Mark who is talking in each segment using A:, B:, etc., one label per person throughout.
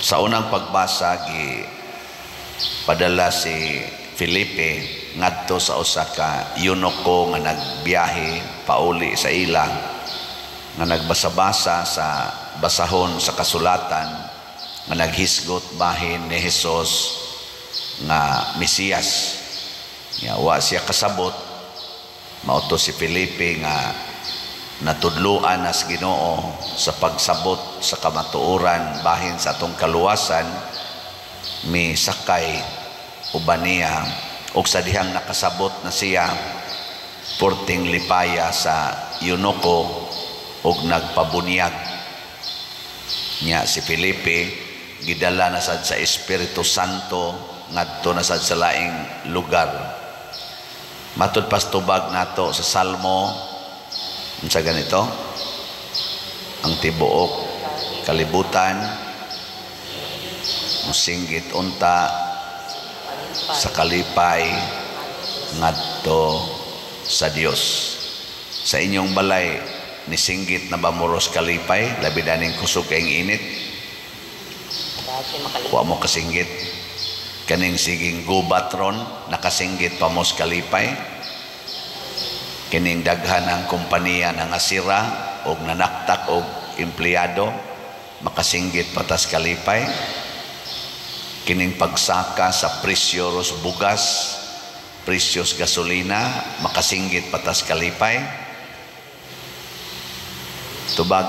A: Sa unang pagbasa padala si Felipe ngadto sa usa ka eunuko nga nagbiyahe pauli sa ila, nga nagbasa-basa sa basahon sa kasulatan, nga naghisgot bahin ni Hesus nga Mesiyas. Wa siya kasabot, mauto si Felipe nga natudluan as Ginoo sa pagsabot sa kamatuoran bahin sa atong kaluwasan, misakay uban niya ug sa dihang nakasabot na siya porting lipaya sa eunuko ug nagpabunyag niya si Felipe. Gidala na sad sa Espiritu Santo ngadto na sad sa laing lugar. Matud pas tubag nato sa Salmo sa ganito, ang tibuok kalibutan musinggit unta sa kalipay ngadto sa Dios. Sa inyong balay nisinggit na ba muros kalipay, labi daning kusog kayong init? Wa mo kasinggit. Kaning siging gubatron nakasinggit pa mos kalipay. Kining daghan ang kompanya ng asira o nanaktak o empleyado makasinggit patas kalipay. Kining pagsaka sa presyo bugas, presyos gasolina makasinggit patas kalipay. Tubag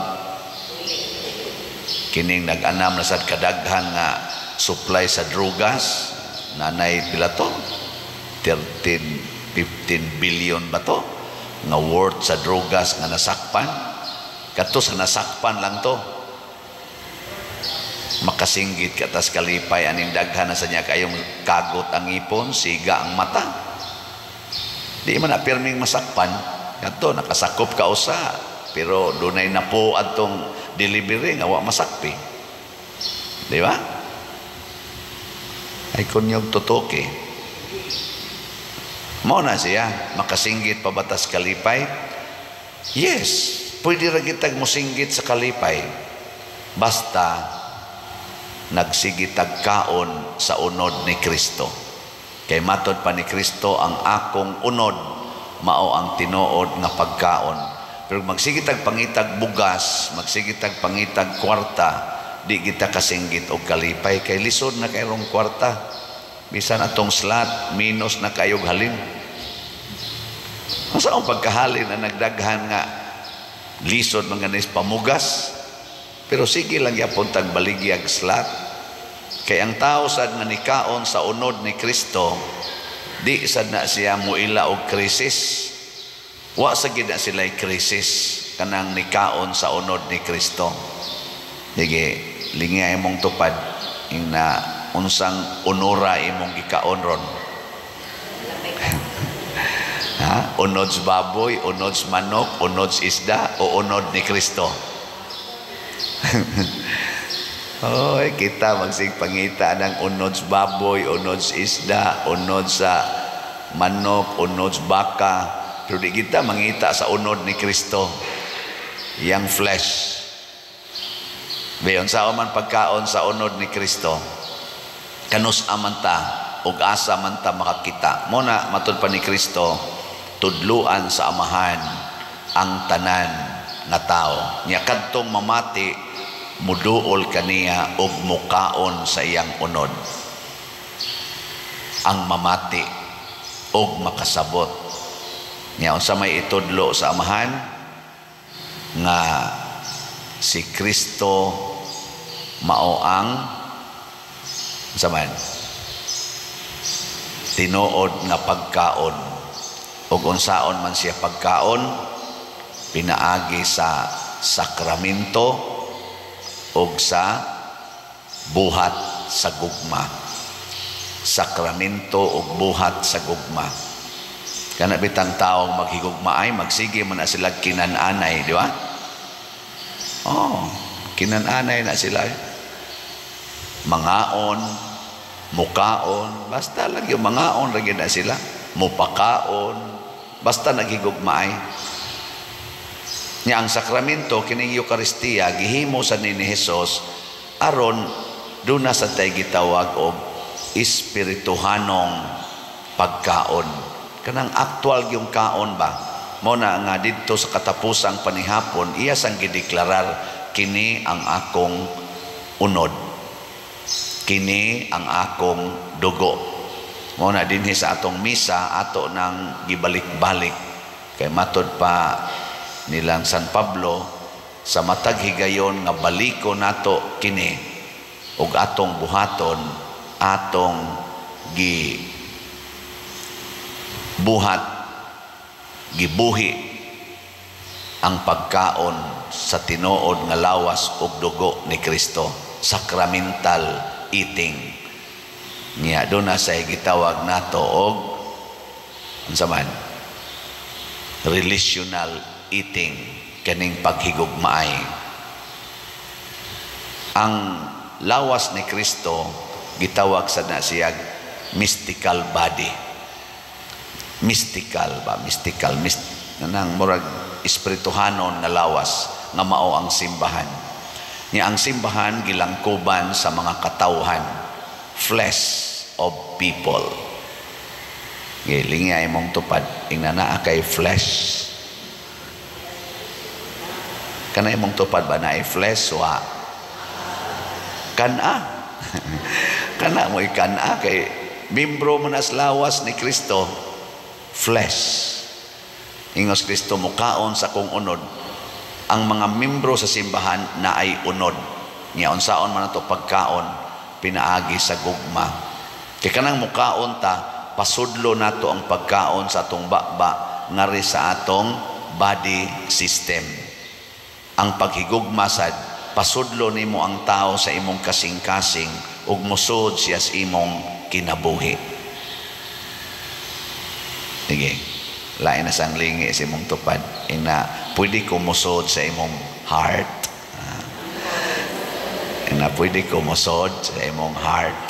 A: kining nag-anam na sad kadaghan nga supply sa drugas, nanay pila to 13-15 billion ba to nga worth sa drugas nga nasakpan. Kadto sa nasakpan lang to makasinggit katas kalipay. Aning daghan na sa niya kayong kagot ang ipon, siga ang mata, di man na pirming masakpan. Kadto nakasakop ka usa pero dunay na po atong delivery nga wa masakpi, di ba? Ay kunyog tutoke mo na siya makasinggit pabatas kalipay. Yes, pwede ra kitag mosinggit sa kalipay basta nagsigitag kaon sa unod ni Kristo. Kay matod pa ni Kristo, ang akong unod mao ang tinuod nga pagkaon. Pero magsigitag pangitag bugas, magsigitag pangitag kwarta, di kita kasinggit og kalipay kay lisod na kayong kwarta. Bisan atong slot minus na kayog halin. Asa ang pagkahalin na nagdaghan nga lisod manganis pamugas, pero sige lang yapon tag baligyag slot. Kay ang tao sad nga nikaon sa unod ni Kristo, di sad na siya muila og krisis. Wa sa gid na sila krisis kanang nikaon sa unod ni Kristo. Dige lingya imong tupad ing na unsang unora imong gikaon ron. Ha? Unods baboy, unods manok, unods isda, o unod ni Kristo? Oy, kita magsigpangita ng unods baboy, unods isda, unods sa manok, unods baka, pero di kita mangita sa unod ni Kristo, yang flesh. Bayon sa man pagkaon sa unod ni Kristo, kanus amanta ug asa man ta makakita. Muna matud pa ni Kristo, tudluan sa amahan ang tanan nga tao. Nya kadtong mamati, muduol kaniya ug mukaon sa iyang unod. Ang mamati ug makasabot. Nya unsa may itudlo sa amahan nga si Kristo mao ang zaman tinuod nga pagkaon, ug unsaon man siya pagkaon, pinaagi sa sakramento ug sa buhat sa gugma. Sakramento ug buhat sa gugma. Kana bitang taong maghigugma ay magsige man na sila kinananay, di ba? Oh, kinananay na sila. Mangaon, mukaon, basta lang yung mangaon lagi na sila. Mupakaon, basta naghigugmaay. Nya ang sakramento kining Eucharistia gihimo sa ni Hesus aron doon na sa tayo gitawag og espirituhanong pagkaon. Kanang actual yung kaon ba? Muna nga dito sa katapusang panihapon, iya sang gideklarar, kini ang akong unod. Kini ang akong dugo. Muna dinhi sa atong misa, ato nang gibalik-balik. Kay matod pa nilang San Pablo, sa matag higayon nga baliko nato kini, ug atong buhaton, atong gibuhi ang pagkaon sa tinuod nga lawas ug dugo ni Kristo. Sacramental eating. Niya doon na sa gitawag nato og unsa man, relational eating, kaning paghigugmaay. Ang lawas ni Kristo gitawag sa nasiyag mystical body. Mystical nang murag espirituhanon nga lawas nga mao ang simbahan. Nya ang simbahan gilangkuban sa mga katawhan, flesh of people. Gilingay mong tupad ingna naa kay flesh. Kana imong tupad ba na flesh wa kana? Kana mo ikana kay membro mo nas lawas ni Kristo. Flesh. Ingos Kristo, mukaon sa kong unod. Ang mga membro sa simbahan na ay unod. Niya unsaon man ato pagkaon, pinaagi sa gugma. Kaya kanang mukaon ta, pasudlo nato ang pagkaon sa atong bakba ngari sa atong body system. Ang paghigugma sad, pasudlo nimo ang tao sa imong kasing-kasing ug musud siya sa imong kinabuhi. Sige, lain na sang lingi sa imong tupad. Ina, pwede kumusod sa imong heart. Ina, pwede kumusod sa imong heart.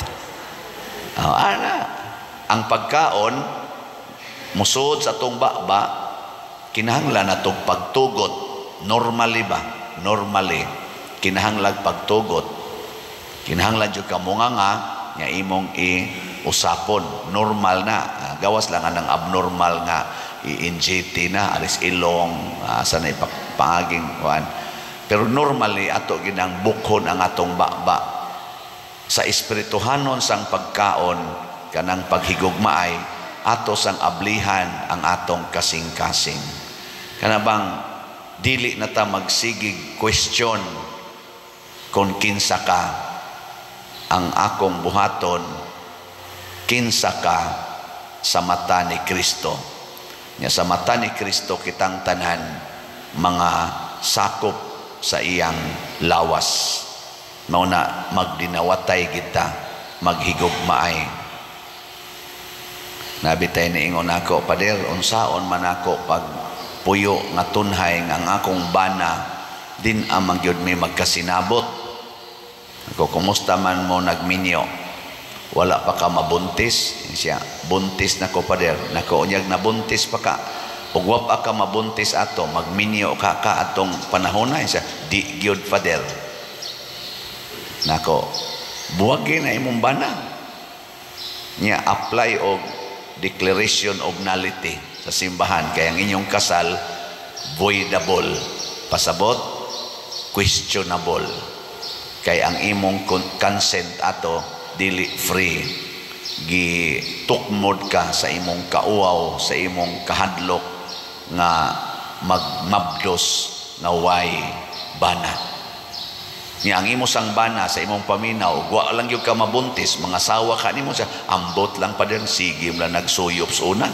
A: Ang pagkaon, musod sa itong bakba, kinahanglan na itong pagtugot. Normally ba? Normally. Kinahanglan pagtugot. Kinahanglan yung kamunganga, nga imong usapon, normal na. Gawas lang ang abnormal nga i-inject na, alis ilong, sa na ipapangaging kuan. Pero normally, ato ginang bukhon ang atong bakba. Sa espirituhanon sang pagkaon, kanang paghigugmaay, ato sang ablihan ang atong kasing-kasing. Kanabang, dili na ta magsigig question kung kinsa ka ang akong buhaton, kinsa ka sa mata ni Kristo. Nya sa mata ni Kristo kitang tanan mga sakop sa iyang lawas. Mao na magdinawatay kita, maghigugmaay. Nabitay ni ingon ako, Pader, unsaon man ako pag puyo nga tunhay nga ang akong bana din amang gyud may magkasinabot. Ako, kumusta man mo nagminyo? Wala pa ka mabuntis? Siya, buntis na ko, Pader. Nako, unyag nabuntis pa ka. Ug wa pa ka mabuntis ato, magminyo ka atong panahon na. Siya, di gyud, Pader. Nako, buwagi na imong bana. Niya, apply og declaration of nullity sa simbahan. Kaya ang inyong kasal, voidable. Pasabot, questionable. Kaya ang imong consent ato, dili free. Gitukmod ka sa imong kauaw, sa imong kahadlok nga magmabdos nga way bana. Niya ang imo sang bana sa imong paminaw, wa lang gyud ka mabuntis, mga sawa ka nimo siya, ambot lang pa din, sige lang nagsuyop sa una.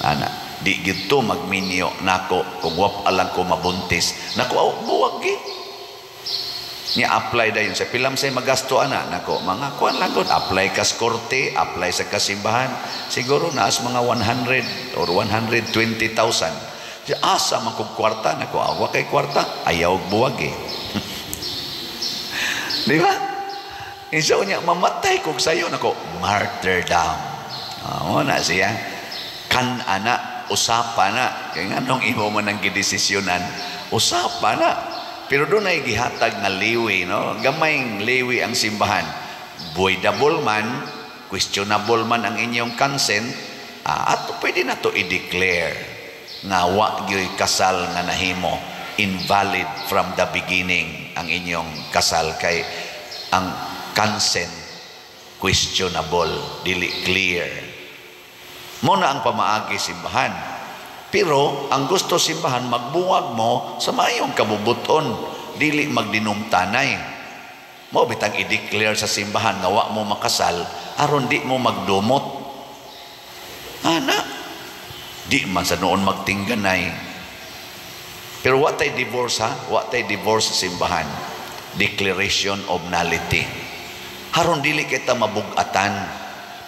A: Ana, di gito magminyo nako kung wa lang ko mabuntis. Nako, buwag gi. Niya apply dayon sa pilam say magasto ana nako mga kuan lang gud, apply kas korte, apply sa kasimbahan, siguro naas mga 100 or 120,000. Asa man kog kwarta nako, awa kay kwarta, ayaw buwag eh. Di ba? Isa niya mamatay kog sayo nako, martyrdom. Na siya kan ana usapa na kay nganong imo man ang gidesisyonan, usapa na. Pero doon ay gihatag nga liwi, no? Gamayng liwi ang simbahan. Voidable man, questionable man ang inyong consent, at pwede na to i-declare nga wa gyoy kasal nga nahimo, invalid from the beginning ang inyong kasal, kay ang consent questionable, dili clear. Muna ang pamaagi simbahan. Pero ang gusto simbahan, magbuwag mo sa mayong kabubuton, dili magdinumtanay. Mo bitang i-declare sa simbahan nga wa mo makasal aron di mo magdumot. Ana, di man sa noon magtingganay. Pero wa tay divorce, ha? Wa tay divorce sa simbahan. Declaration of nullity. Haron dili kita mabugatan.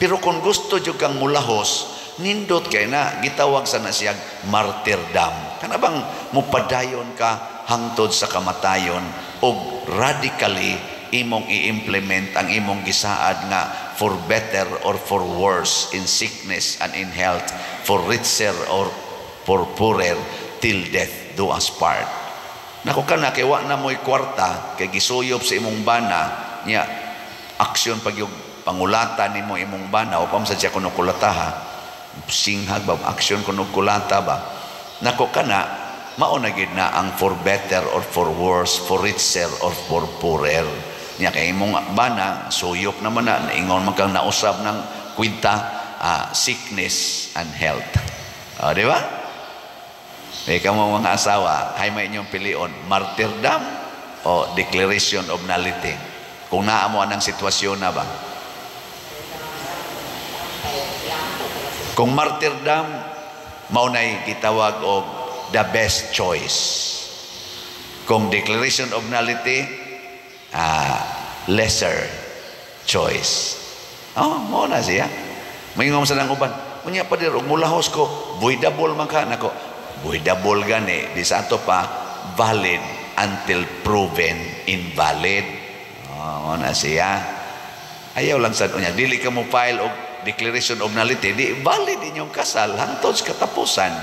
A: Pero kung gusto jud kang mulahos, nindot kay na gitawag sa nasiyag martyrdom. Kana bang mupadayon ka hangtod sa kamatayon og radically imong i-implement ang imong gisaad nga for better or for worse, in sickness and in health, for richer or for poorer, till death do us part. Nako kana kay wa na mo'y kwarta kay gisuyop sa imong bana nya aksyon pag yung pangulata nimo imong bana o pam sa siya kuno kulataha singhag ba aksyon kuno kulata ba, nako kana mao na gid na ang for better or for worse, for richer or for poorer nya kay imong bana suyop naman na ingon man kang nausab ng kwinta, sickness and health. Di ba? Ikaw mo mga asawa, hay may inyong pilion, martyrdom o declaration of nullity. Kung naa mo anang sitwasyon na ba? Kung martyrdom, maunay gitawag og the best choice. Kung declaration of nullity, lesser choice. Mauna siya. Mayingom sa nang uban. Unya pa dir mulahos ko, voidable man ka nako. Voidable gani, di sa ato pa valid until proven invalid. Mauna siya. Ayaw lang sa unya, dili ka mo file og declaration of nullity, di valid inyong kasal hangtod sa katapusan.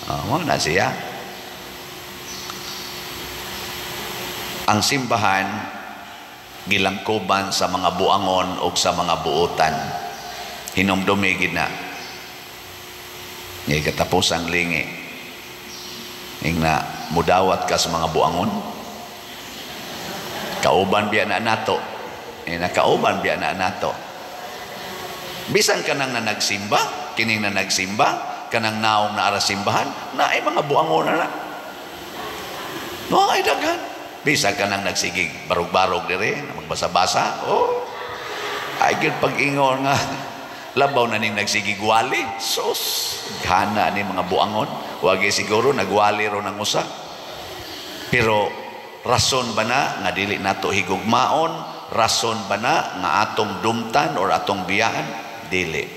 A: Mauna siya. Ang simbahan gilangkuban sa mga buangon o sa mga buutan. Hinumdumi gid na. Ngay katapusang lingi. Ingna mudawat ka sa mga buangon. Kauban biya na nato. Nakauban biya na nato. Bisan ka nang na nagsimba, kining na nagsimba, kanang naong na ara simbahan, na ay mga buangon na. No ay daghan. Bisan ka nang nagsigig barog-barog dire, magbasa-basa. Ay gid pag-ingon nga labaw na ning nagsigig wali. Sus, gana ni mga buangon. Wagi siguro nagwali ro nang usa. Pero rason ba na nga dili nato higugmaon? Rason ba na nga atong dumtan or atong biyaan? Dili.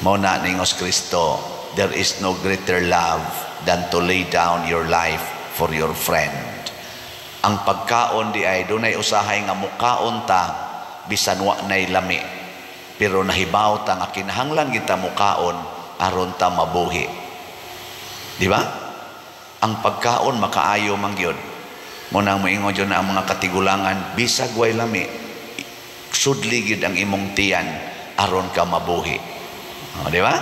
A: Mao na ningos Kristo, there is no greater love than to lay down your life for your friend. Ang pagkaon di ay dunay usahay nga mukaon ta bisan wa nay lami, pero nahibaw ta nga kinahanglan kita mukaon aron ta mabuhi. Di ba? Ang pagkaon makaayo man gyud. Mo nang moingon jud na ang mga katigulangan, bisag way lami, sudli gyud ang imong tiyan aron ka mabuhi. Di ba?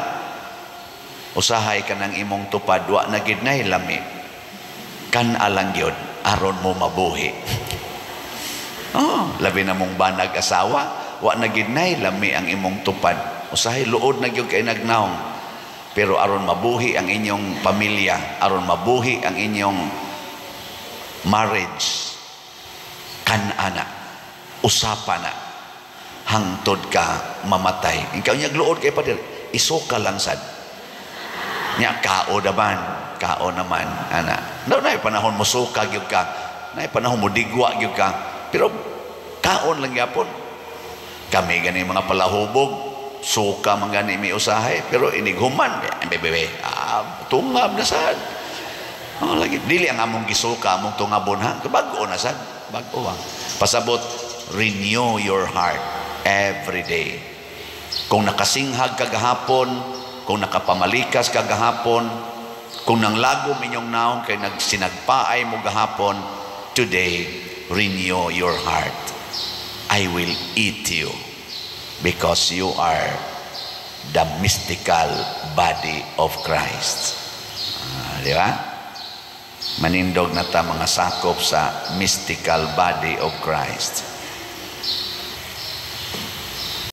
A: Usahay ka ng imong tupad, wa na gid nay lami, kan alang gyud aron mo mabuhi. Labi na mong banag asawa, wa na gid nay lami ang imong tupad. Usahay luod na gyud kay nagnaong, pero aron mabuhi ang inyong pamilya, aron mabuhi ang inyong marriage, kan ana usapan na hangtod ka mamatay. Ikaw niya luod kay padir, isuka lang sad niya kao daban, kao naman ana. No na panahon mo suka gyud ka, na panahon mo digwa gyud ka, pero kaon lang gyapon. Kami gani mga palahubog, suka man gani mi usahay, pero inighuman bebe tungab na sad. Lagi dili ang among gisuka among tungabon ha, bag-o na sad, bag-o ha. Pasabot, renew your heart every day. Kung nakasinghag kagahapon, kung nakapamalikas kagahapon, Kung nanglagom inyong naong kay nagsinagpaay mo gahapon, today, renew your heart. I will eat you because you are the mystical body of Christ. Di ba? Manindog na ta mga sakop sa mystical body of Christ.